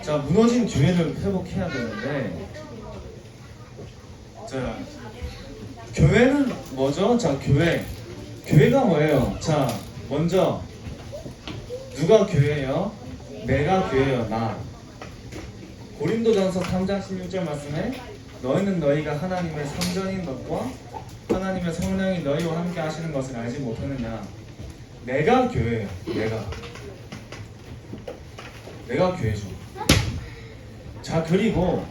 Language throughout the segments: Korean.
자, 무너진 교회를 회복해야 되는데, 자, 교회는 뭐죠? 자, 교회가 뭐예요? 자, 먼저 누가 교회예요? 내가 교회예요. 나. 고린도전서 3장 16절 말씀에 너희는 너희가 하나님의 성전인 것과 하나님의 성령이 너희와 함께 하시는 것을 알지 못하느냐. 내가 교회예요. 내가 교회죠. 자, 그리고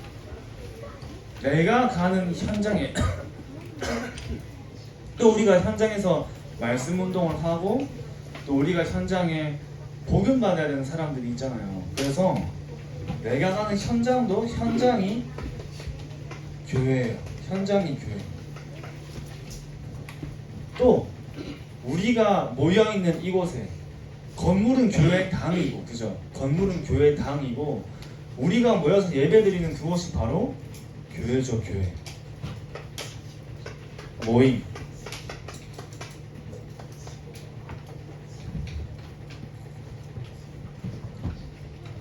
내가 가는 현장에 또 우리가 현장에서 말씀 운동을 하고 또 우리가 현장에 복음 받아야 되는 사람들이 있잖아요. 그래서 내가 가는 현장도 현장이 교회예요. 현장이 교회. 또 우리가 모여 있는 이곳에 건물은 교회 당이고, 그죠? 건물은 교회 당이고 우리가 모여서 예배드리는 그곳이 바로 교회죠. 교회. 모임.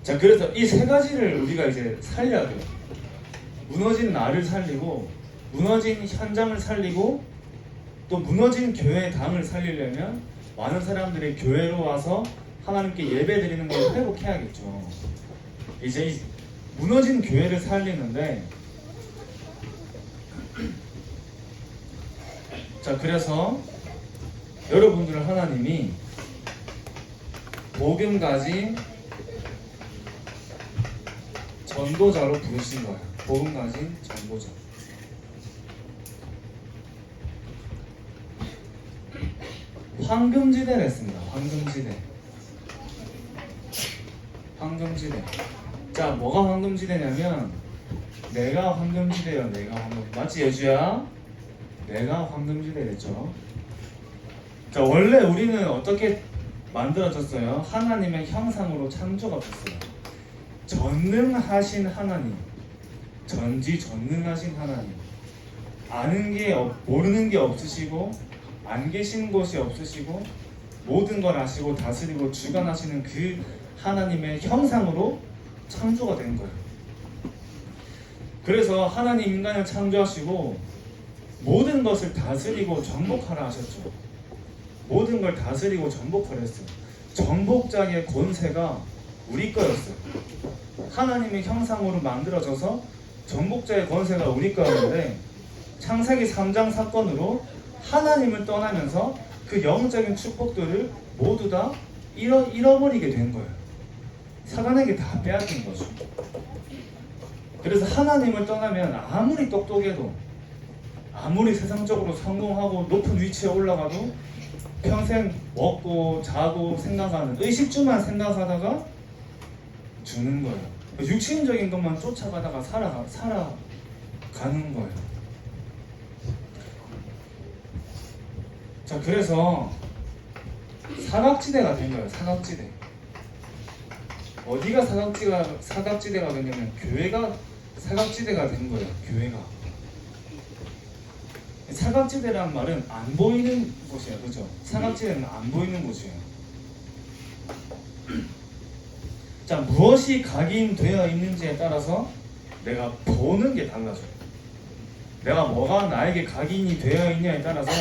자, 그래서 이 세 가지를 우리가 이제 살려야 돼요. 무너진 나를 살리고, 무너진 현장을 살리고, 또 무너진 교회의 당을 살리려면 많은 사람들이 교회로 와서 하나님께 예배드리는 걸 회복해야겠죠. 이제 이 무너진 교회를 살리는데, 자, 그래서 여러분들을 하나님이 복음 가진 전도자로 부르신 거예요. 복음 가진 전도자. 황금지대를 했습니다. 황금지대. 자, 뭐가 황금지대냐면 내가 황금지대예요. 맞지, 예주야? 내가 황금지대랬죠. 자, 원래 우리는 어떻게 만들어졌어요? 하나님의 형상으로 창조가 됐어요. 전능하신 하나님, 전지전능하신 하나님, 모르는 게 없으시고 안 계신 곳이 없으시고 모든 걸 아시고 다스리고 주관하시는 그 하나님의 형상으로 창조가 된 거예요. 그래서 하나님 인간을 창조하시고 모든 것을 다스리고 정복하라 하셨죠. 모든 걸 다스리고 정복하라 했어요. 정복자의 권세가 우리 거였어요. 하나님의 형상으로 만들어져서 정복자의 권세가 우리 거였는데 창세기 3장 사건으로 하나님을 떠나면서 그 영적인 축복들을 모두 다 잃어버리게 된 거예요. 사단에게 다 빼앗긴 거죠. 그래서 하나님을 떠나면 아무리 똑똑해도, 아무리 세상적으로 성공하고 높은 위치에 올라가도 평생 먹고 자고 생각하는 의식주만 생각하다가 죽는 거예요. 육신적인 것만 쫓아가다가 살아가는 거예요. 자, 그래서 사각지대가 된 거예요. 사각지대. 어디가 사각지대가 됐냐면 교회가 사각지대가 된 거예요. 교회가. 사각지대라는 말은 안 보이는 곳이에요. 그죠? 사각지대는 안 보이는 곳이에요. 자, 무엇이 각인되어 있는지에 따라서 내가 보는 게 달라져요. 내가 뭐가 나에게 각인이 되어 있냐에 따라서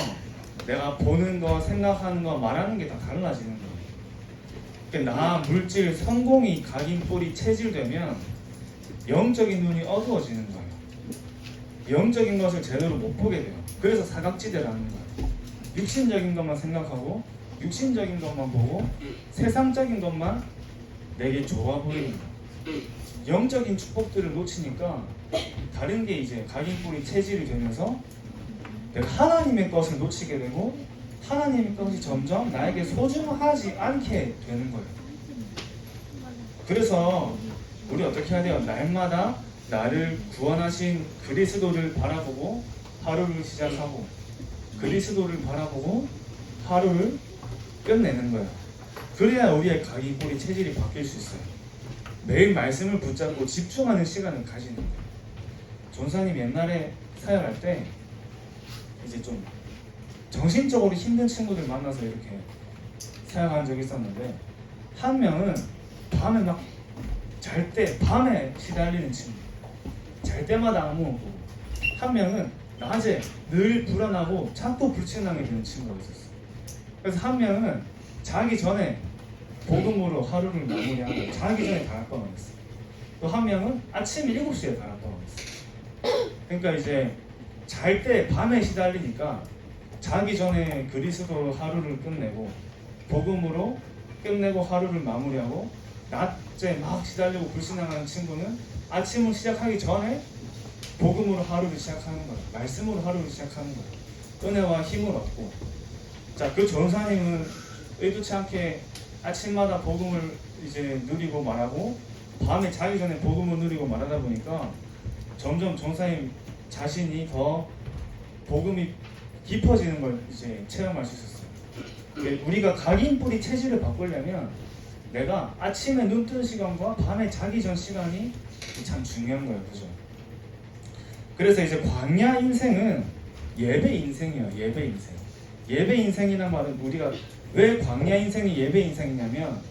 내가 보는 거, 생각하는 거, 말하는 게 다 달라지는 거예요. 그러니까 나, 물질, 성공이 각인뿔이 체질되면 영적인 눈이 어두워지는 거예요. 영적인 것을 제대로 못 보게 돼요. 그래서 사각지대라는 거예요. 육신적인 것만 생각하고 육신적인 것만 보고 세상적인 것만 내게 좋아 보이는 거예요. 영적인 축복들을 놓치니까 다른 게 이제 각인뿔이 체질이 되면서 내가 하나님의 것을 놓치게 되고 하나님의 것이 점점 나에게 소중하지 않게 되는 거예요. 그래서 우리 어떻게 해야 돼요? 날마다 나를 구원하신 그리스도를 바라보고 하루를 시작하고 그리스도를 바라보고 하루를 끝내는 거예요. 그래야 우리의 각인뿔이 체질이 바뀔 수 있어요. 매일 말씀을 붙잡고 집중하는 시간을 가지는 거예요. 전사님 옛날에 사역할 때 이제 좀 정신적으로 힘든 친구들 만나서 이렇게 사역한 적이 있었는데 한 명은 밤에 막 잘 때 밤에 시달리는 친구, 잘 때마다 악몽을 꾸고, 한 명은 낮에 늘 불안하고 자꾸 불친하게 되는 친구가 있었어. 그래서 한 명은 자기 전에 복음으로 하루를 마무리하고 자기 전에 다락방을 했어. 또 한 명은 아침 7시에 다락방을 했어. 그러니까 이제 잘 때 밤에 시달리니까 자기 전에 그리스도로 하루를 끝내고 복음으로 끝내고 하루를 마무리하고, 낮에 막 시달리고 불신앙하는 친구는 아침을 시작하기 전에 복음으로 하루를 시작하는 거예요. 말씀으로 하루를 시작하는 거예요. 은혜와 힘을 얻고. 자, 그 전사님은 의도치 않게 아침마다 복음을 이제 누리고 말하고, 밤에 자기 전에 복음을 누리고 말하다 보니까 점점 전사님 자신이 더 복음이 깊어지는 걸 이제 체험할 수 있었어요. 우리가 각인뿌리 체질을 바꾸려면 내가 아침에 눈 뜨는 시간과 밤에 자기 전 시간이 참 중요한 거예요. 그죠? 그래서 이제 광야 인생은 예배 인생이에요. 예배 인생. 예배 인생이란 말은, 우리가 왜 광야 인생이 예배 인생이냐면,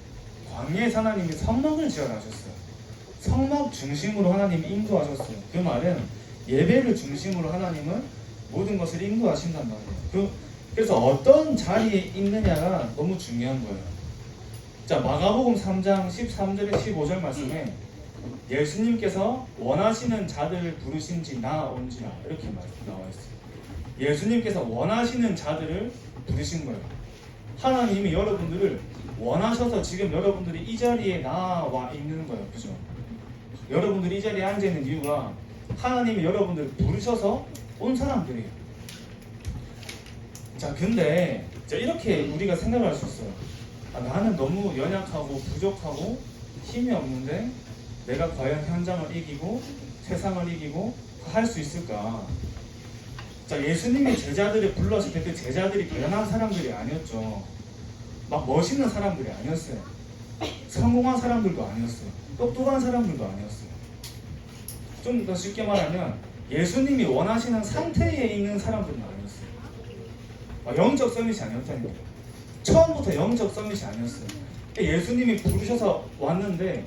광야에서 하나님이 성막을 지어라셨어요. 성막 중심으로 하나님이 인도하셨어요. 그 말은 예배를 중심으로 하나님은 모든 것을 인도하신단 말이에요. 그래서 어떤 자리에 있느냐가 너무 중요한 거예요. 자, 마가복음 3장 13절에 15절 말씀에 예수님께서 원하시는 자들을 부르신지 나온지라, 이렇게 나와 있어요. 예수님께서 원하시는 자들을 부르신 거예요. 하나님이 여러분들을 원하셔서 지금 여러분들이 이 자리에 나와 있는 거예요. 그죠? 여러분들이 이 자리에 앉아 있는 이유가 하나님이 여러분들을 부르셔서 온 사람들이에요. 자, 근데 이렇게 우리가 생각을 할 수 있어요. 나는 너무 연약하고 부족하고 힘이 없는데 내가 과연 현장을 이기고 세상을 이기고 할 수 있을까? 자, 예수님이 제자들을 불렀을 때 그 제자들이 대단한 사람들이 아니었죠. 막 멋있는 사람들이 아니었어요. 성공한 사람들도 아니었어요. 똑똑한 사람들도 아니었어요. 좀 더 쉽게 말하면 예수님이 원하시는 상태에 있는 사람들은 아니었어요. 영적 서밋이 아니었다는 거예요. 처음부터 영적 서밋이 아니었어요. 예수님이 부르셔서 왔는데,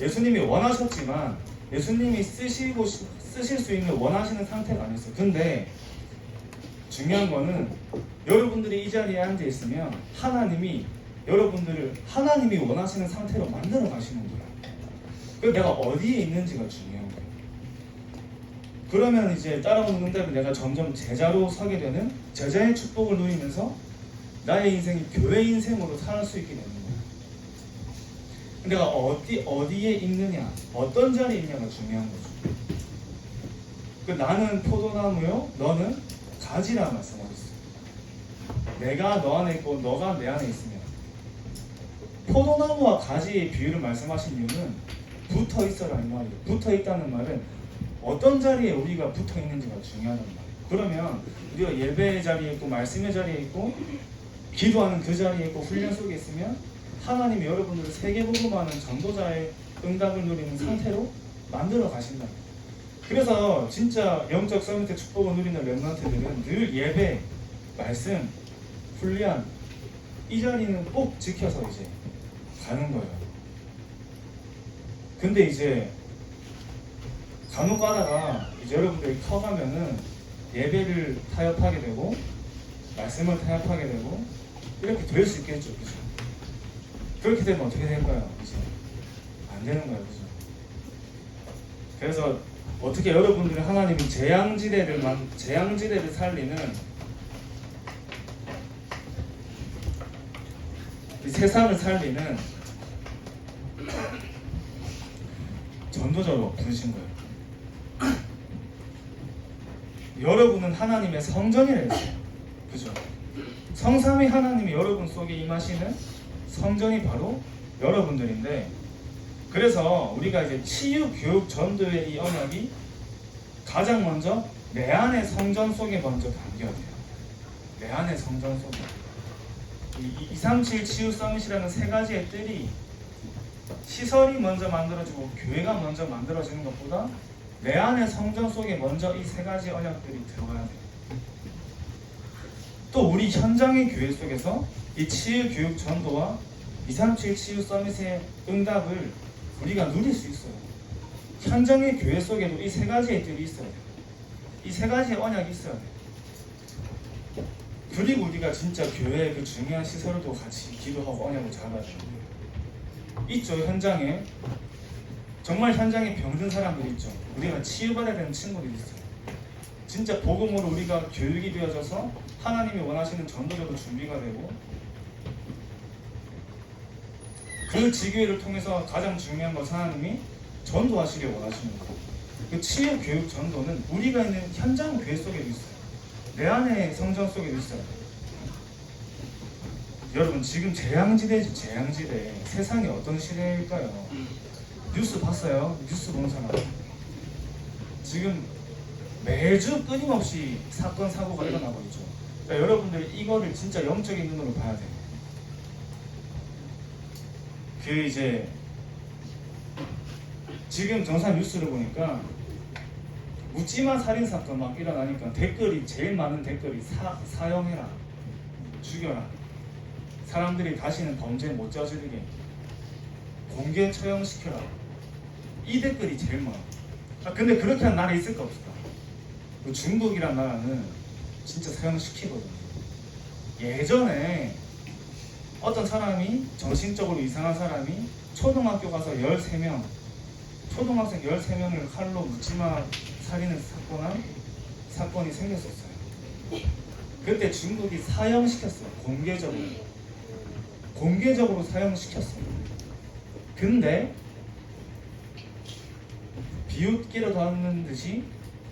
예수님이 원하셨지만 예수님이 쓰실 수 있는 원하시는 상태가 아니었어요. 근데 중요한 거는 여러분들이 이 자리에 앉아 있으면 하나님이 여러분들을 하나님이 원하시는 상태로 만들어 가시는 거예요. 그래서 내가 어디에 있는지가 중요한 거예요. 그러면 이제 따라오는 응답은 내가 점점 제자로 서게 되는, 제자의 축복을 누리면서 나의 인생이 교회 인생으로 살 수 있게 되는 거예요. 내가 어디에 있느냐, 어떤 자리에 있냐가 중요한 거죠. 나는 포도나무요, 너는 가지라 말씀하셨어요. 내가 너 안에 있고 너가 내 안에 있으면. 포도나무와 가지의 비유를 말씀하신 이유는 붙어 있어라 이 말이에요. 붙어 있다는 말은 어떤 자리에 우리가 붙어 있는지가 중요하단 말이에요. 그러면 우리가 예배의 자리에 있고 말씀의 자리에 있고 기도하는 그 자리에 있고 훈련 속에 있으면 하나님이 여러분들을 세계복음하는 전도자의 응답을 누리는 상태로 만들어 가신다. 그래서 진짜 영적 서밋의 축복을 누리는 렘넌트들은 늘 예배, 말씀, 훈련, 이 자리는 꼭 지켜서 이제 가는 거예요. 근데 이제 간혹 가다가 이제 여러분들이 커가면은 예배를 타협하게 되고 말씀을 타협하게 되고 이렇게 될 수 있겠죠. 그죠? 그렇게 되면 어떻게 될까요? 그죠? 안 되는 거예요. 그죠? 그래서 어떻게 여러분들이 하나님이 재앙지대를 살리는, 이 세상을 살리는 전도자로 부르신 거예요. 여러분은 하나님의 성전이라 했어요. 그죠? 성삼위 하나님이 여러분 속에 임하시는 성전이 바로 여러분들인데, 그래서 우리가 이제 치유, 교육, 전도의 이 언약이 가장 먼저 내 안의 성전 속에 먼저 담겨야 돼요. 내 안의 성전 속에. 237 치유 서밋이라는 세 가지의 뜰이 시설이 먼저 만들어지고 교회가 먼저 만들어지는 것보다 내 안의 성전 속에 먼저 이 세 가지 언약들이 들어가야 돼요. 또 우리 현장의 교회 속에서 이 치유, 교육, 전도와 237 치유 서밋의 응답을 우리가 누릴 수 있어요. 현장의 교회 속에도 이 세 가지의 뜰이 있어야 돼요. 이 세 가지의 언약이 있어야 돼요. 그리고 우리가 진짜 교회의 그 중요한 시설도 같이 기도하고 언약을 잡아야 돼요. 있죠. 현장에 정말 현장에 병든 사람들 있죠. 우리가 치유받아야 되는 친구들이 있어요. 진짜 복음으로 우리가 교육이 되어져서 하나님이 원하시는 전도자도 준비가 되고, 그 지교회를 통해서 가장 중요한 것은 하나님이 전도하시길 원하시는 거예요. 그 치유 교육 전도는 우리가 있는 현장 교회 속에도 있어요. 내 안에 성전 속에도 있어요. 여러분, 지금 재앙지대죠. 재앙지대. 세상이 어떤 시대일까요? 뉴스 봤어요? 뉴스 본 사람. 지금 매주 끊임없이 사건 사고가 일어나고 있죠. 그러니까 여러분들 이거를 진짜 영적인 눈으로 봐야 돼요. 그 이제 지금 정상 뉴스를 보니까 묻지마 살인 사건 막 일어나니까 댓글이 제일 많은 댓글이 사형해라, 죽여라, 사람들이 다시는 범죄 못 저지르게, 공개 처형시켜라, 이 댓글이 제일 많아. 근데 그렇게 한 나라 있을까 없을까? 그 중국이란 나라는 진짜 처형시키거든요. 예전에 어떤 사람이, 정신적으로 이상한 사람이 초등학교 가서 13명, 초등학생 13명을 칼로 묻지마 살인을 사건이 생겼었어요. 그때 중국이 사형시켰어요. 공개적으로 사형시켰어요. 근데 비웃기로 닿는 듯이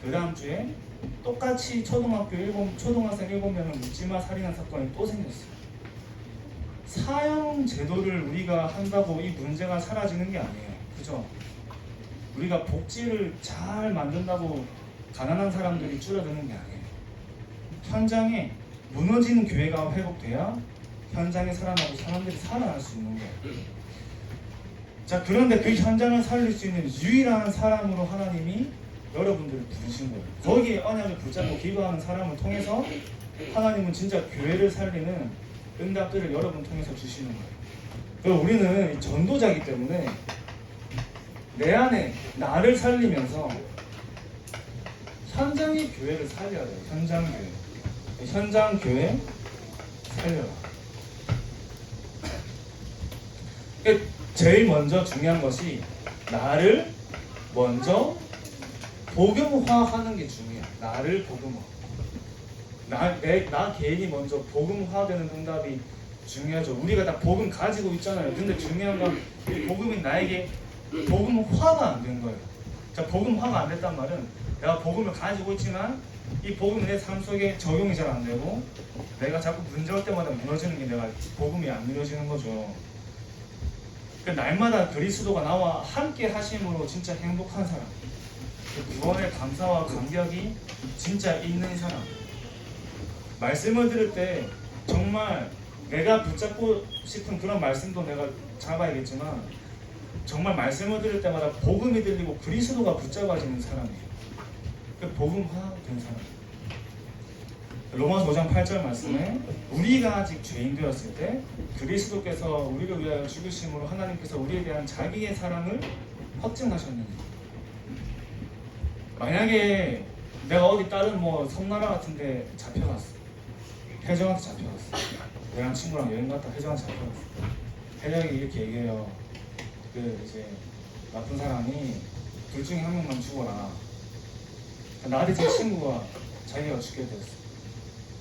그 다음 주에 똑같이 초등학생 7명을 묻지마 살인한 사건이 또 생겼어요. 사형 제도를 우리가 한다고 이 문제가 사라지는 게 아니에요. 그죠? 우리가 복지를 잘 만든다고 가난한 사람들이 줄어드는 게 아니에요. 현장에 무너지는 교회가 회복돼야 현장에 살아나고 사람들이 살아날 수 있는 거예요. 자, 그런데 그 현장을 살릴 수 있는 유일한 사람으로 하나님이 여러분들을 부르신 거예요. 거기에 언약을 붙잡고 기도하는 사람을 통해서 하나님은 진짜 교회를 살리는 응답들을 여러분 통해서 주시는 거예요. 그리고 우리는 전도자이기 때문에 내 안에 나를 살리면서 현장의 교회를 살려야 돼요. 현장 교회 살려라. 제일 먼저 중요한 것이 나를 먼저 복음화하는 게 중요해요. 나를 복음화. 나 개인이 먼저 복음화되는 응답이 중요하죠. 우리가 다 복음 가지고 있잖아요. 근데 중요한 건 이 복음이 나에게 복음화가 안 된 거예요. 자, 복음화가 안 됐단 말은 내가 복음을 가지고 있지만 이 복음이 내 삶 속에 적용이 잘 안 되고 내가 자꾸 문제 올 때마다 무너지는 게 내가 복음이 안 이루어지는 거죠. 그 날마다 그리스도가 나와 함께 하심으로 진짜 행복한 사람, 그 구원의 감사와 감격이 진짜 있는 사람, 말씀을 들을 때 정말 내가 붙잡고 싶은 그런 말씀도 내가 잡아야겠지만 정말 말씀을 들을 때마다 복음이 들리고 그리스도가 붙잡아지는 사람이에요. 그 복음화된 사람. 로마서 5장 8절 말씀에 우리가 아직 죄인 되었을 때 그리스도께서 우리를 위하여 죽으심으로 하나님께서 우리에 대한 자기의 사랑을 확증하셨느니. 만약에 내가 어디 다른 섬나라 같은데 잡혀갔어. 혜정한테 잡혀갔어. 내랑 친구랑 여행 갔다 혜정한테 잡혀갔어. 혜정이 이렇게 얘기해요. 이제 나쁜 사람이 둘 중에 한 명만 죽어라. 나한테 제 친구가 자기가 죽게 됐어.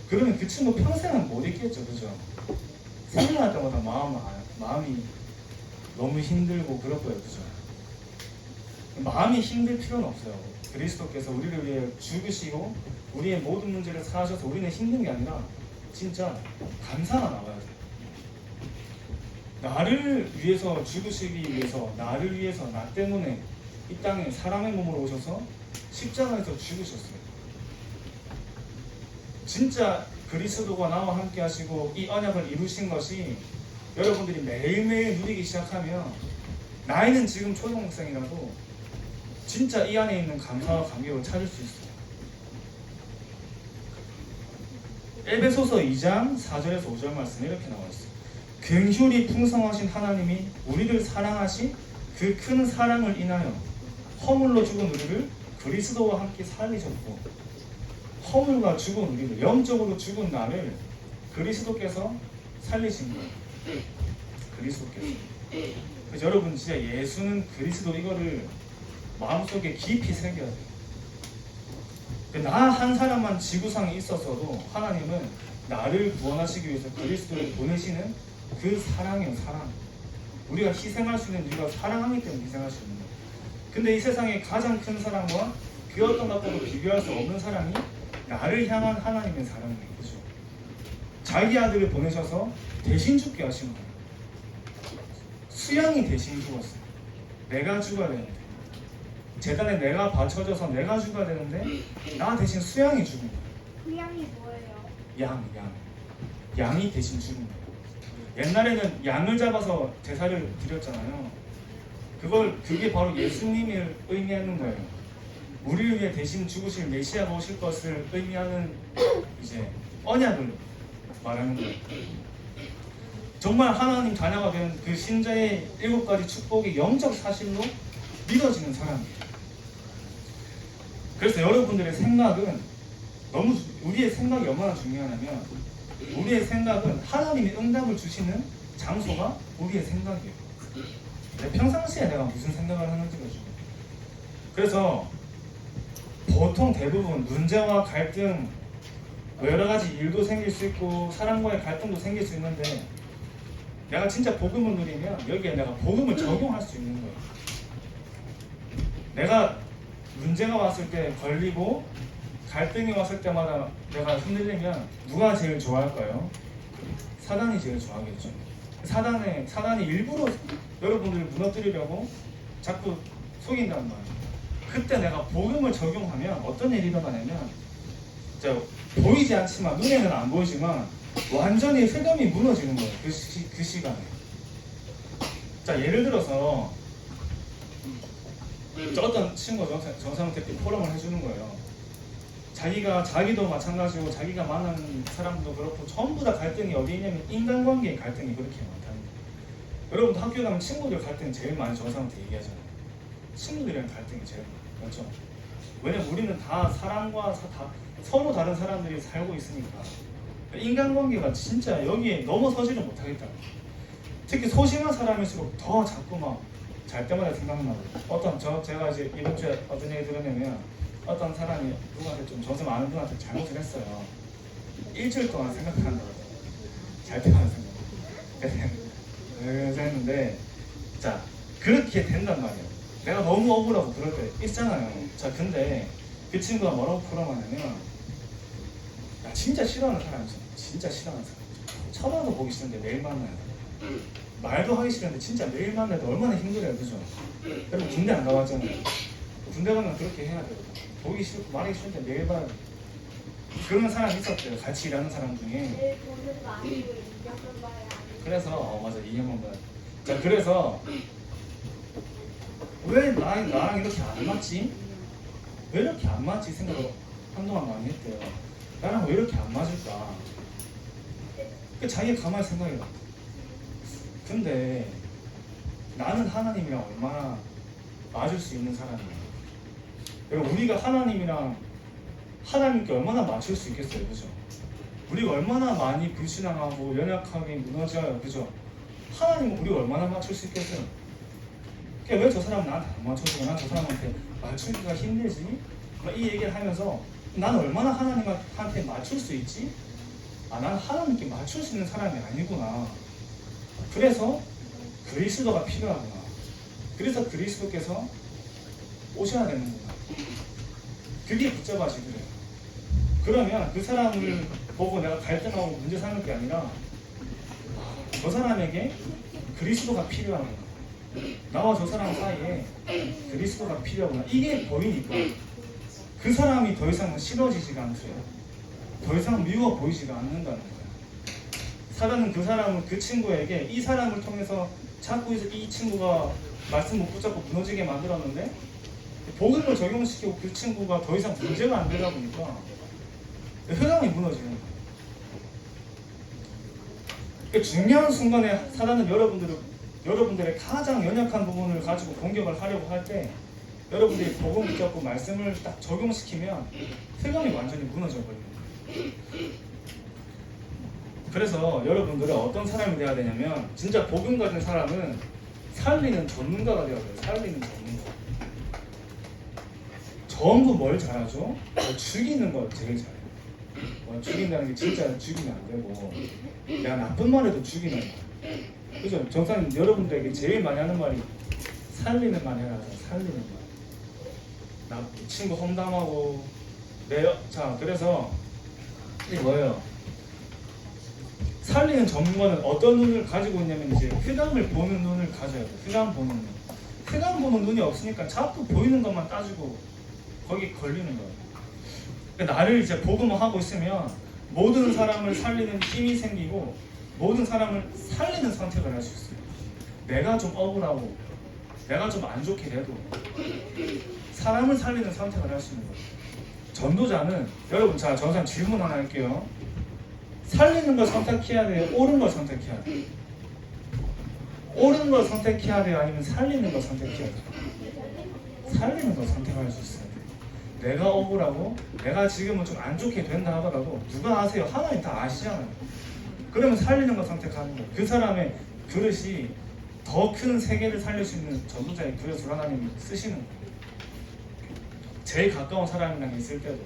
그러면 그 친구 평생은 못 있겠죠, 그죠? 생각할 때마다 마음이 너무 힘들고 그럴 거예요, 그죠? 마음이 힘들 필요는 없어요. 그리스도께서 우리를 위해 죽으시고 우리의 모든 문제를 사하셔서 우리는 힘든 게 아니라 진짜 감사가 나와야 돼요. 나를 위해서 죽으시기 위해서, 나를 위해서, 나 때문에 이 땅에 사람의 몸으로 오셔서 십자가에서 죽으셨어요. 진짜 그리스도가 나와 함께 하시고 이 언약을 이루신 것이 여러분들이 매일매일 누리기 시작하면 나이는 지금 초등학생이라도 진짜 이 안에 있는 감사와 감격을 찾을 수 있어요. 에베소서 2장 4절에서 5절 말씀에 이렇게 나와 있어요. 긍휼이 풍성하신 하나님이 우리를 사랑하신 그 큰 사랑을 인하여 허물로 죽은 우리를 그리스도와 함께 살리셨고, 허물과 죽은 우리를, 영적으로 죽은 나를 그리스도께서 살리신 거예요. 그리스도께서. 그래서 여러분 진짜 예수는 그리스도, 이거를 마음속에 깊이 새겨야 돼요. 나 한 사람만 지구상에 있었어도 하나님은 나를 구원하시기 위해서 그리스도를 보내시는 그 사랑이에요. 사랑. 우리가 희생할 수 있는 이유가 사랑하기 때문에 희생할 수 있는 거예요. 근데 이 세상에 가장 큰 사랑과 그 어떤 것과도 비교할 수 없는 사랑이 나를 향한 하나님의 사랑이에요. 그죠? 자기 아들을 보내셔서 대신 죽게 하신 거예요. 수양이 대신 죽었어요. 내가 죽어야 되는데, 제단에 내가 바쳐져서 내가 죽어야 되는데 나 대신 수양이 죽은 거예요. 그 양이 뭐예요? 양이 대신 죽은 거예요. 옛날에는 양을 잡아서 제사를 드렸잖아요. 그게 바로 예수님을 의미하는 거예요. 우리를 위해 대신 죽으실 메시아가 오실 것을 의미하는 이제 언약을 말하는 거예요. 정말 하나님 자녀가 된 그 신자의 7가지 축복이 영적 사실로 믿어지는 사람이에요. 그래서 여러분들의 생각은 우리의 생각이 얼마나 중요하냐면, 우리의 생각은 하나님이 응답을 주시는 장소가 우리의 생각이에요. 평상시에 내가 무슨 생각을 하는지가 중요해요. 그래서 보통 대부분 문제와 갈등, 여러 가지 일도 생길 수 있고 사람과의 갈등도 생길 수 있는데, 내가 진짜 복음을 누리면 여기에 내가 복음을 적용할 수 있는 거예요. 내가 문제가 왔을 때 걸리고 갈등이 왔을 때마다 내가 흔들리면 누가 제일 좋아할까요? 사단이 제일 좋아하겠죠. 사단이 일부러 여러분들을 무너뜨리려고 자꾸 속인단 말이에요. 그때 내가 복음을 적용하면 어떤 일이 일어나냐면, 보이지 않지만, 눈에는 안 보이지만 완전히 흑암이 무너지는 거예요. 그 시간에. 자, 예를 들어서 어떤 친구가 정상한테 포럼을 해주는 거예요. 자기도 마찬가지고 자기가 만나는 사람도 그렇고 전부 다 갈등이 어디 있냐면 인간관계의 갈등이 그렇게 많다는 거예요. 여러분도 학교 가면 친구들 갈등 제일 많이 정상한테 얘기하잖아요. 친구들이랑 갈등이 제일 많죠. 왜냐면 우리는 다 사람과 서로 다른 사람들이 살고 있으니까 인간관계가 진짜 여기에 넘어서지를 못하겠다. 특히 소심한 사람일수록 더 자꾸 막 잘 때마다 생각나고, 제가 이제 이번 주에 어떤 얘기 들었냐면, 어떤 사람이 누구한테 좀 정서 많은 분한테 잘못을 했어요. 일주일 동안 생각한다고. 잘 때마다 생각. 그래서 했는데, 자, 그렇게 된단 말이에요. 내가 너무 억울하고 그럴 때 있잖아요. 자, 근데 그 친구가 뭐라고 풀어가냐면, 나 진짜 싫어하는 사람이 있어. 진짜 싫어하는 사람. 쳐다도 보기 싫은데 매일 만나요. 말도 하기 싫은데 진짜 매일 만나도 얼마나 힘들어요. 그죠? 여러분 군대 안 가봤잖아요. 군대 가면 그렇게 해야 돼요. 보기 싫고 말하기 싫은데 매일 봐요. 그런 사람이 있었대요. 같이 일하는 사람 중에. 그래서 맞아, 2년만 봐요. 자, 그래서 왜 나랑 이렇게 안 맞지? 왜 이렇게 안 맞지? 생각을 한동안 많이 했대요. 나랑 왜 이렇게 안 맞을까? 자기가 가만히 생각해요. 근데 나는 하나님이랑 얼마나 맞을 수 있는 사람이에요. 여러분, 우리가 하나님께 얼마나 맞출 수 있겠어요. 그죠? 우리가 얼마나 많이 불신앙하고 연약하게 무너져요. 그죠? 하나님은 우리가 얼마나 맞출 수 있겠어요. 왜 저 사람은 나한테 안 맞춰주고 난 저 사람한테 맞추기가 힘들지? 이 얘기를 하면서 나는 얼마나 하나님한테 맞출 수 있지? 나는 하나님께 맞출 수 있는 사람이 아니구나. 그래서 그리스도가 필요하구나. 그래서 그리스도께서 오셔야 되는구나. 그게 붙잡아지더래요. 그러면 그 사람을 보고 내가 갈등하고 문제 삼을 게 아니라, 저 사람에게 그리스도가 필요하구나. 나와 저 사람 사이에 그리스도가 필요하구나. 이게 보이니까 그 사람이 더 이상 싫어지지가 않대요. 더 이상 미워 보이지가 않는다는 거예요. 사단은 그 친구에게 이 사람을 통해서 자꾸 이 친구가 말씀 못 붙잡고 무너지게 만들었는데, 복음을 적용시키고 그 친구가 더 이상 문제가 안 되다 보니까 흑암이 무너지는 거예요. 그러니까 중요한 순간에 사단은 여러분들을 여러분들의 가장 연약한 부분을 가지고 공격을 하려고 할 때 여러분들이 복음 붙잡고 말씀을 딱 적용시키면 흑암이 완전히 무너져 버립니다. 그래서 여러분들은 어떤 사람이 돼야 되냐면 진짜 복음 가진 사람은 살리는 전문가가 되어야 돼요. 살리는 전문가. 전부 뭘 잘하죠? 죽이는 걸 제일 잘해요. 죽인다는 게 진짜 죽이면 안 되고 내가 나쁜 말해도 죽이는 말. 그죠? 정사님 여러분들에게 제일 많이 하는 말이 살리는 말 해라. 살리는 말. 나 친구 험담하고 자 그래서 이게 뭐예요? 살리는 전문가는 어떤 눈을 가지고 있냐면 이제 흑암을 보는 눈을 가져야 돼. 흑암 보는 눈. 흑암 보는 눈이 없으니까 자꾸 보이는 것만 따지고 거기 걸리는 거예요. 그러니까 나를 이제 복음화하고 있으면 모든 사람을 살리는 힘이 생기고 모든 사람을 살리는 선택을 할 수 있어요. 내가 좀 억울하고 내가 좀 안 좋게 돼도 사람을 살리는 선택을 할 수 있는 거예요. 전도자는 여러분 자 전사님 질문 하나 할게요. 살리는 걸 선택해야 돼요? 옳은 걸 선택해야 돼요? 옳은 걸 선택해야 돼요? 아니면 살리는 걸 선택해야 돼요? 살리는 걸 선택할 수 있어요. 내가 억울하고 내가 지금은 좀 안 좋게 된다 하더라도 누가 아세요? 하나님 다 아시잖아요. 그러면 살리는 걸 선택하는 거예요. 그 사람의 그릇이 더 큰 세계를 살릴 수 있는 전도자의 그릇을 하나님이 쓰시는 거예요. 제일 가까운 사람이랑 있을 때도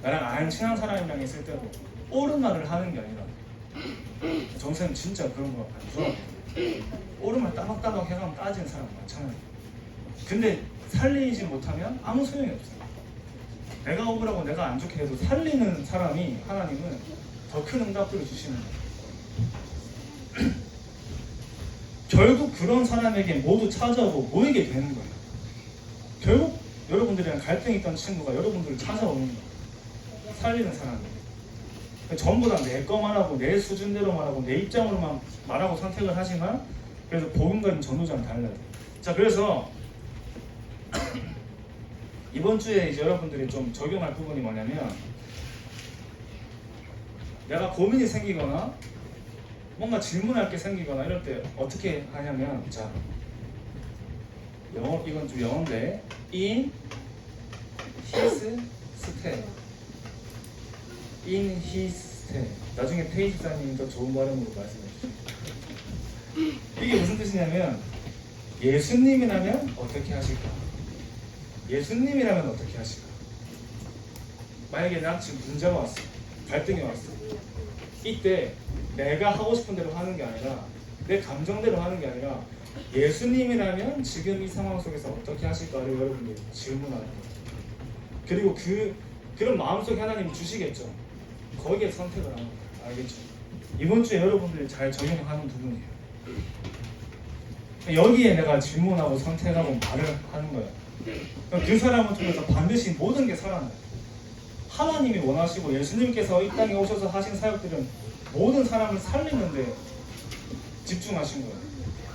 나랑 안 친한 사람이랑 있을 때도 옳은 말을 하는 게 아니라 정쌤 진짜 그런 거 안 좋아해요. 옳은 말 따박따박 해가면 따지는 사람 많잖아요. 근데 살리지 못하면 아무 소용이 없어요. 내가 억울하고 내가 안 좋게 해도 살리는 사람이 하나님은 더 큰 응답들을 주시는 거예요. 결국 그런 사람에게 모두 찾아오고 모이게 되는 거예요. 결국 여러분들이랑 갈등이 있던 친구가 여러분들을 찾아오는 거예요. 살리는 사람이에요. 전부 다 내 것만 하고 내 수준대로만 하고 내 입장으로만 말하고 선택을 하지만 그래서 복음과는 전도자는 달라요. 자 그래서 이번 주에 이제 여러분들이 좀 적용할 부분이 뭐냐면 내가 고민이 생기거나 뭔가 질문할 게 생기거나 이럴 때 어떻게 하냐면 자 영어 이건 좀 영어인데 in his step in his step 나중에 페이지사님이 더 좋은 발음으로 말씀해 주세요. 이게 무슨 뜻이냐면 예수님이라면 어떻게 하실까? 예수님이라면 어떻게 하실까? 만약에 나 지금 문제가 왔어. 갈등이 왔어. 이때 내가 하고 싶은 대로 하는 게 아니라 내 감정대로 하는 게 아니라 예수님이라면 지금 이 상황 속에서 어떻게 하실까를 여러분들이 질문하는 거예요. 그리고 그런 마음속에 하나님이 주시겠죠. 거기에 선택을 하는 거예요. 알겠죠? 이번 주에 여러분들이 잘 적용하는 부분이에요. 여기에 내가 질문하고 선택하고 말을 하는 거예요. 그 사람을 통해서 반드시 모든 게 살아나요. 하나님이 원하시고 예수님께서 이 땅에 오셔서 하신 사역들은 모든 사람을 살리는데 집중하신 거예요.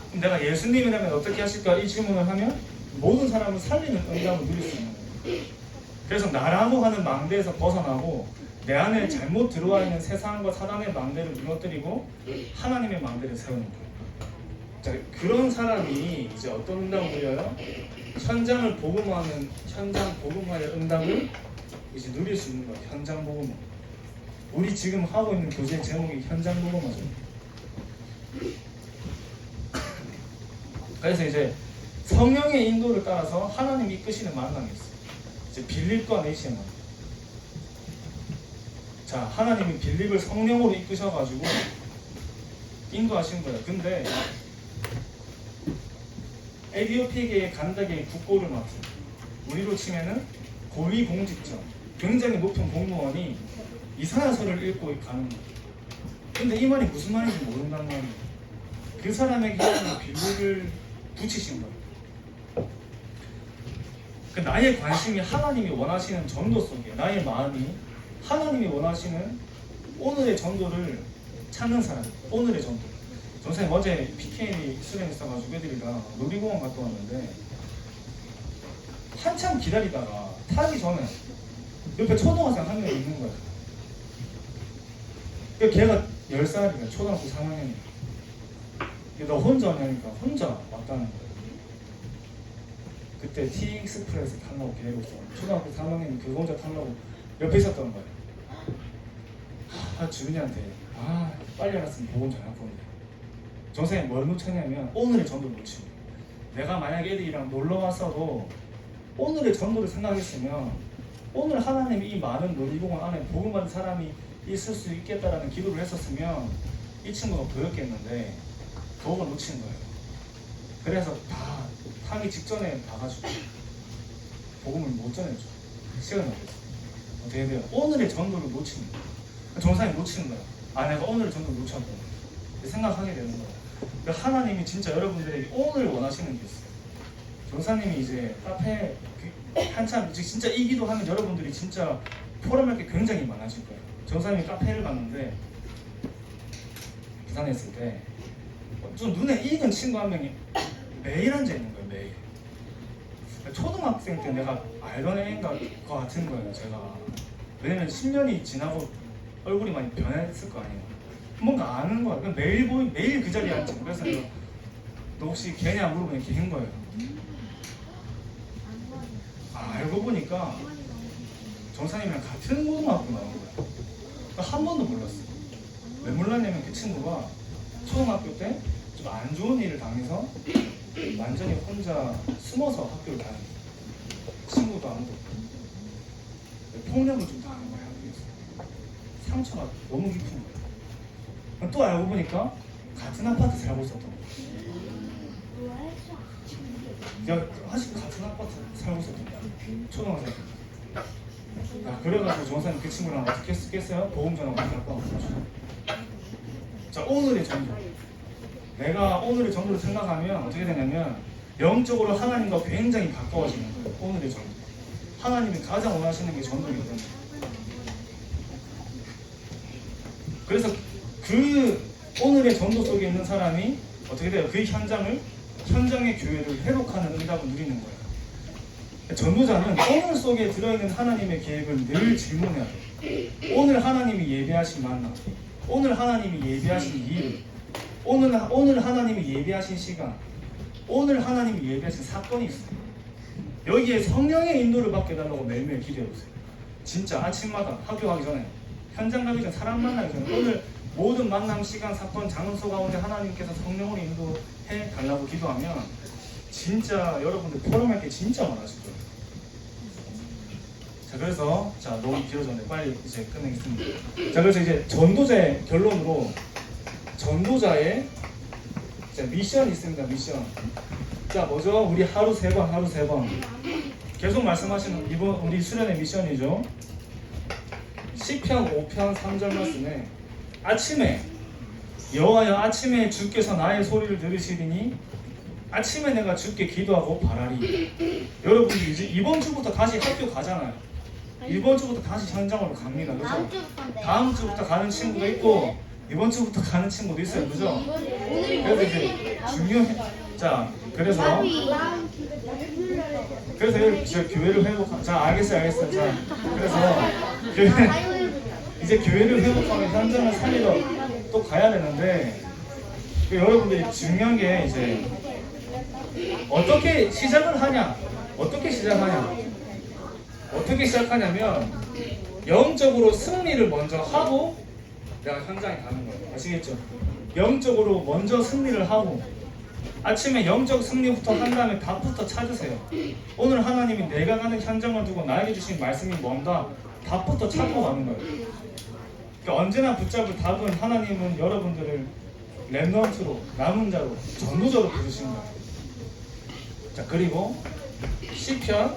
그럼 내가 예수님이라면 어떻게 하실까? 이 질문을 하면 모든 사람을 살리는 응답을 누릴 수 있는 거예요. 그래서 나라고 하는 망대에서 벗어나고 내 안에 잘못 들어와 있는 세상과 사단의 망대를 무너뜨리고 하나님의 망대를 세우는 거예요. 자, 그런 사람이 이제 어떤 응답을 누려요? 현장 복음화의 응답을 이제 누릴 수 있는 거예요. 현장 복음화. 우리 지금 하고 있는 교재 제목이 현장 복음화죠. 그래서 이제 성령의 인도를 따라서 하나님이 이끄시는 만남이 있어요. 이제 빌립과 네시의 만남. 자, 하나님이 빌립을 성령으로 이끄셔가지고 인도하신 거예요. 근데 에디오피아계의 간다계의 국고를 맡은 우리로 치면은 고위공직자, 굉장히 높은 공무원이 이사야서를 읽고 가는 거예요. 근데 이 말이 무슨 말인지 모른다는 말이에요. 그 사람에게 하나님이 빌립을 붙이신 거예요. 그 나의 관심이 하나님이 원하시는 전도 속에 나의 마음이 하나님이 원하시는 오늘의 전도를 찾는 사람, 오늘의 전도. 선생님 어제 PK이 수련이 있어가지고 애들이랑 놀이공원 갔다 왔는데 한참 기다리다가 타기 전에 옆에 초등학생 한 명 있는 거야. 걔가 10살이야. 초등학교 3학년이야. 너 혼자 오냐니까 혼자 왔다는 거예요. 그때 티익스프레스 타려고 기다리고 있어. 초등학교 3학년 그 혼자 타려고 옆에 있었던 거예요. 주민이한테 빨리 알았으면 보험 전화 건데 정선생님 뭘 놓쳤냐면 오늘의 전도를 놓친 거예요. 내가 만약 애들이랑 놀러 왔어도 오늘의 전도를 생각했으면 오늘 하나님이 이 많은 놀이공원 안에 복음 받은 사람이 있을 수 있겠다라는 기도를 했었으면 이 친구가 보였겠는데 그걸 놓친 거예요. 그래서 다 하기 직전에 봐가지고 복음을 못 전해줘. 시간이 없었어. 어떻게 돼요? 오늘의 전도를 놓친 거예요. 정상이 놓치는 거야. 내가 오늘 전도를 놓쳤고 생각하게 되는 거야. 하나님이 진짜 여러분들에게 오늘 원하시는 게 있어요. 전사님이 이제 카페 한참 진짜 이 기도하면 여러분들이 진짜 포럼할 게 굉장히 많아질 거예요. 전사님이 카페를 갔는데 부산에 있을 때 좀 눈에 익은 친구 한 명이 매일 앉아 있는 거예요. 매일. 초등학생 때 내가 알던 애인 것 같은 거예요. 제가. 왜냐면 10년이 지나고 얼굴이 많이 변했을 거 아니에요. 뭔가 아는 거야. 그냥 매일 그 자리에 앉아. 그래서 너 혹시 걔냐 물어보니 걔인 거예요. 알고 보니까 정사님이랑 같은 고등학교 나온 거야. 한 번도 몰랐어. 왜 몰랐냐면 그 친구가 초등학교 때 좀 안 좋은 일을 당해서 완전히 혼자 숨어서 학교를 다녔어. 친구도 아무도 없고 폭력을 좀 당한 거야. 학교에서. 상처가 너무 깊은 거야. 또 알고 보니까 같은 아파트 살고 있었던 거야. 사실 같은 아파트 살고 있었던 거야. 초등학생. 그래가지고 정사님 그 친구랑 어떻게 했겠어요? 보험 전화 많이 갖고 와가지고. 자, 오늘의 전도. 내가 오늘의 전도를 생각하면 어떻게 되냐면 영적으로 하나님과 굉장히 가까워지는 거예요. 오늘의 전도. 하나님이 가장 원하시는 게 전도거든요. 그래서 그 오늘의 전도 속에 있는 사람이 어떻게 돼요? 그 현장의 교회를 회복하는 응답을 누리는 거예요. 전도자는 오늘 속에 들어있는 하나님의 계획을 늘 질문해야 돼요. 오늘 하나님이 예배하신 만나, 오늘 하나님이 예배하신 일, 오늘 하나님이 예배하신 시간, 오늘 하나님이 예배하신 사건이 있어요. 여기에 성령의 인도를 받게 해달라고 매일매일 기도해보세요. 진짜 아침마다 학교 가기 전에, 현장 가기 전에, 사람 만나기 전에 오늘 모든 만남, 시간, 사건, 장소 가운데 하나님께서 성령을 인도해 달라고 기도하면 진짜 여러분들 포럼할 게 진짜 많아질 거예요. 자, 그래서 너무 길어졌는데 빨리 이제 끝내겠습니다. 자, 그래서 이제 전도자의 결론으로 전도자의 미션이 있습니다. 미션. 자, 뭐죠? 우리 하루 3번 계속 말씀하시는 이번 우리 수련의 미션이죠. 시편 5편 3절 말씀에 아침에 여호와여 아침에 주께서 나의 소리를 들으시리니 아침에 내가 주께 기도하고 바라리. 여러분들 이제 이번 주부터 다시 학교 가잖아요. 이번 주부터 다시 현장으로 갑니다. 그죠? 다음 주부터 가는 친구도 있고 이번 주부터 가는 친구도 있어요. 그죠? 그래서 이제 중요해. 자, 그래서 저 교회를 회복하. 자, 알겠어요. 자, 그래서 이제 교회를 회복하면 현장을 살리러 또 가야 되는데 여러분들이 중요한 게 이제 어떻게 시작을 하냐? 어떻게 시작하냐면 영적으로 승리를 먼저 하고 내가 현장에 가는 거예요. 아시겠죠? 영적으로 먼저 승리를 하고 아침에 영적 승리부터 한 다음에 답부터 찾으세요. 오늘 하나님이 내가 가는 현장을 두고 나에게 주신 말씀이 뭔가 답부터 찾고 가는 거예요. 그러니까 언제나 붙잡을 답은 하나님은 여러분들을 렘넌트로 남은 자로 전도자로 부르신 거예요. 자, 그리고 시편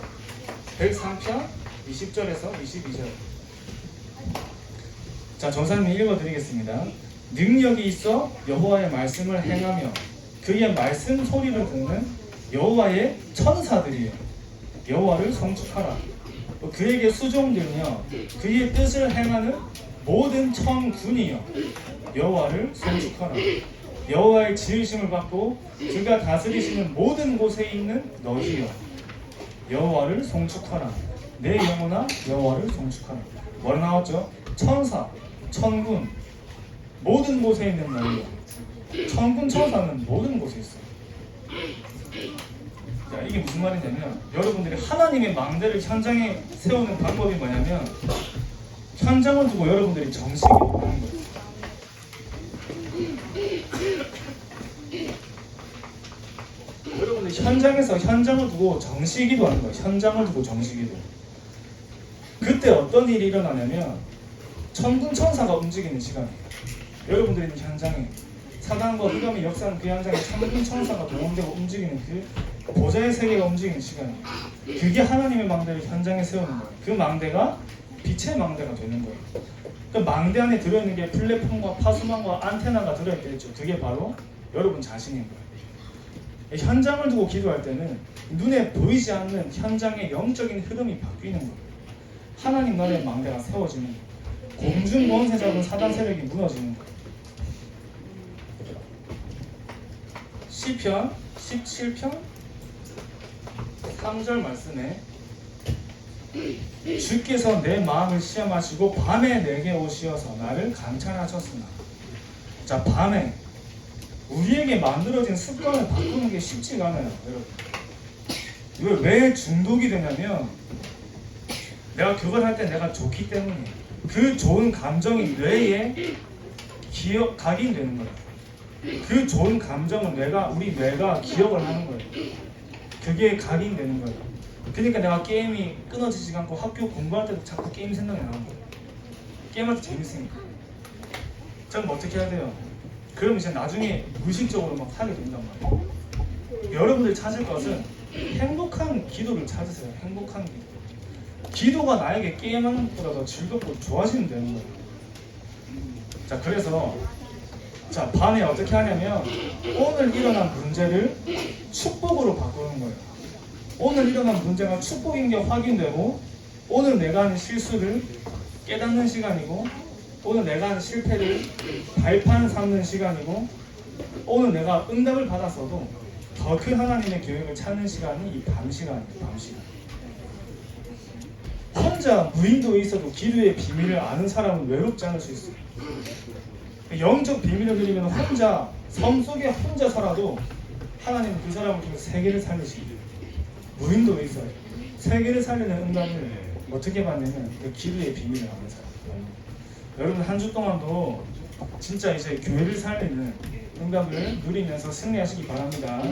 103편 20절에서 22절. 자, 전사님 읽어드리겠습니다. 능력이 있어 여호와의 말씀을 행하며 그의 말씀 소리를 듣는 여호와의 천사들이여 여호와를 송축하라. 그에게 수종들며 그의 뜻을 행하는 모든 천군이여 여호와를 송축하라. 여호와의 지으심을 받고 그가 다스리시는 모든 곳에 있는 너희여 여호와를 송축하라. 내 영혼아 여호와를 송축하라. 뭐라 나왔죠? 천사, 천군, 모든 곳에 있는 너희여. 천군 천사는 모든 곳에 있어요. 자, 이게 무슨 말이냐면 여러분들이 하나님의 망대를 현장에 세우는 방법이 뭐냐면 현장을 두고 여러분들이 정식으로 하는 거예요. 여러분들 현장에서 현장을 두고 정식기도 하는 거예요. 현장을 두고 정식기도. 그때 어떤 일이 일어나냐면 천군 천사가 움직이는 시간이에요. 여러분들이 있는 현장에 사단과 흑암의 역사는 그 현장에 천군 천사가 동원되고 움직이는 그 보좌의 세계가 움직이는 시간이에요. 그게 하나님의 망대를 현장에 세우는 거예요. 그 망대가 빛의 망대가 되는 거예요. 그 망대 안에 들어있는 게 플랫폼과 파수망과 안테나가 들어있겠죠. 그게 바로 여러분 자신인 거예요. 현장을 두고 기도할 때는 눈에 보이지 않는 현장의 영적인 흐름이 바뀌는 거예요. 하나님 나라의 망대가 세워지는 거예요. 공중 권세 잡은 사단 세력이 무너지는 거예요. 시편 17편 3절 말씀에 주께서 내 마음을 시험하시고 밤에 내게 오시어서 나를 감찰하셨으나. 자, 밤에 우리에게 만들어진 습관을 바꾸는 게 쉽지가 않아요, 여러분. 이걸 왜 중독이 되냐면 내가 그걸 할 때 내가 좋기 때문에 그 좋은 감정이 뇌에 각인되는 거예요. 그 좋은 감정은 우리 뇌가 기억을 하는 거예요. 그게 각인되는 거예요. 그러니까 내가 게임이 끊어지지 않고 학교 공부할 때도 자꾸 게임 생각이 나는 거예요. 게임할 때 재밌으니까. 그럼 어떻게 해야 돼요? 그럼 이제 나중에 무의식적으로 막 하게 된단 말이에요. 여러분들이 찾을 것은 행복한 기도를 찾으세요. 행복한 기도. 기도가 나에게 게임하는 것보다 더 즐겁고 좋아지면 되는 거예요. 자, 그래서 밤에 어떻게 하냐면 오늘 일어난 문제를 축복으로 바꾸는 거예요. 오늘 일어난 문제가 축복인 게 확인되고 오늘 내가 하는 실수를 깨닫는 시간이고 오늘 내가 하는 실패를 발판 삼는 시간이고 오늘 내가 응답을 받았어도 더 큰 하나님의 계획을 찾는 시간이 이 밤 시간이에요. 밤 시간. 혼자 무인도에 있어도 기도의 비밀을 아는 사람은 외롭지 않을 수 있어요. 영적 비밀을 드리면 혼자 섬 속에 혼자 살아도 하나님은 그 사람을 통해서 세계를 살리시고 무인도에 있어요. 세계를 살리는 응답을 어떻게 받냐면 그 기도의 비밀을 아는 사람. 여러분 한 주 동안도 진짜 이제 교회를 살리는 응답을 누리면서 승리하시기 바랍니다.